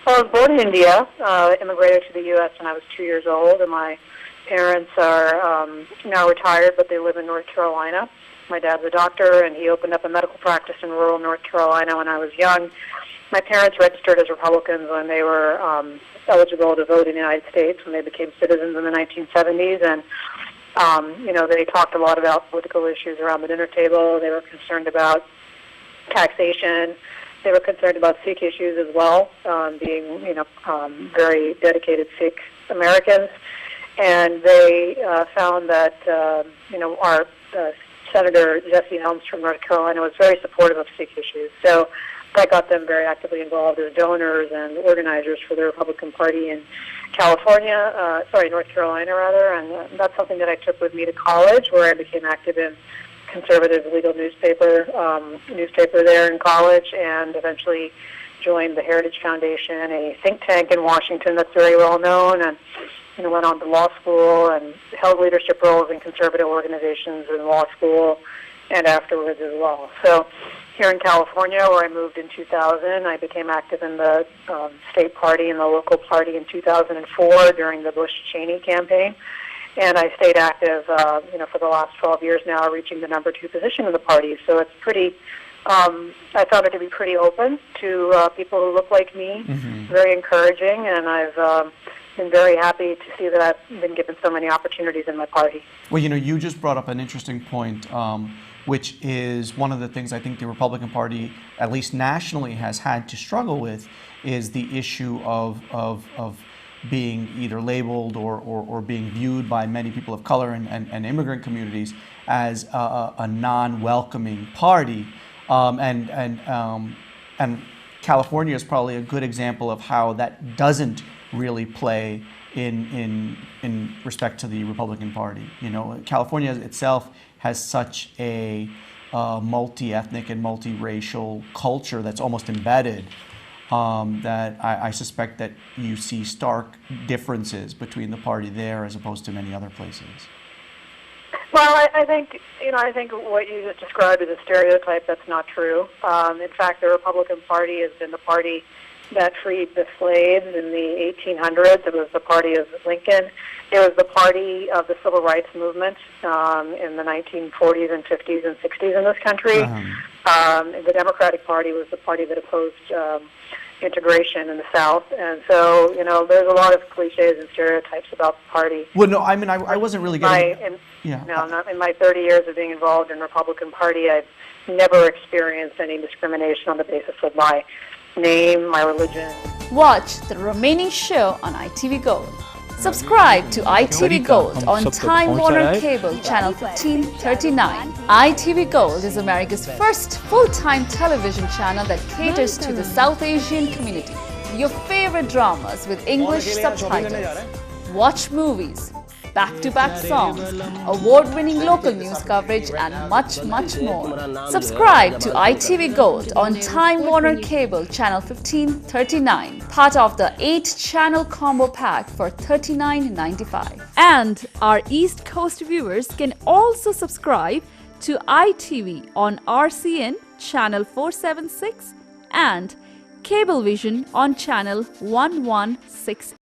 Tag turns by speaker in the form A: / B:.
A: I was born in India, immigrated to the U.S. when I was 2 years old, and my parents are now retired, but they live in North Carolina. My dad's a doctor, and he opened up a medical practice in rural North Carolina when I was young. My parents registered as Republicans when they were eligible to vote in the United States when they became citizens in the 1970s, and they talked a lot about political issues around the dinner table. They were concerned about taxation. They were concerned about Sikh issues as well, being very dedicated Sikh Americans, and they found that our Senator Jesse Helms from North Carolina was very supportive of Sikh issues. So that got them very actively involved as donors and organizers for the Republican Party in North Carolina rather, and that's something that I took with me to college, where I became active in conservative legal newspaper there in college, and eventually joined the Heritage Foundation, a think tank in Washington that's very well known, and went on to law school and held leadership roles in conservative organizations in law school and afterwards as well. So here in California, where I moved in 2000, I became active in the state party and the local party in 2004 during the Bush-Cheney campaign. And I stayed active, for the last 12 years now, reaching the number 2 position in the party. So it's pretty, I found it to be pretty open to people who look like me, very encouraging, and I've been very happy to see that I've been given so many opportunities in my party.
B: Well, you just brought up an interesting point, which is one of the things I think the Republican Party, at least nationally, has had to struggle with, is the issue of being either labeled or being viewed by many people of color and immigrant communities as a non-welcoming party, and California is probably a good example of how that doesn't really play in respect to the Republican Party. California itself has such a multi-ethnic and multi-racial culture that's almost embedded, that I suspect that you see stark differences between the party there as opposed to many other places.
A: Well, I think what you just described is a stereotype that's not true. In fact, the Republican Party has been the party that freed the slaves in the 1800s. It was the party of Lincoln. It was the party of the civil rights movement in the 1940s and 50s and 60s in this country. The Democratic Party was the party that opposed integration in the South. And so, there's a lot of cliches and stereotypes about the party.
B: Well, no, I mean, I wasn't really getting...
A: In my 30 years of being involved in the Republican Party, I've never experienced any discrimination on the basis of my name, my religion.
C: Watch the remaining show on ITV Gold. Subscribe to ITV Gold on Time Warner Cable Channel 1539. ITV Gold is America's first full-time television channel that caters to the South Asian community. Your favorite dramas with English subtitles. Watch movies, back-to-back songs, award-winning local news coverage, and much, much more. Subscribe to ITV Gold on Time Warner Cable Channel 1539, part of the 8-channel combo pack for $39.95. And our East Coast viewers can also subscribe to ITV on RCN Channel 476 and Cablevision on Channel 116.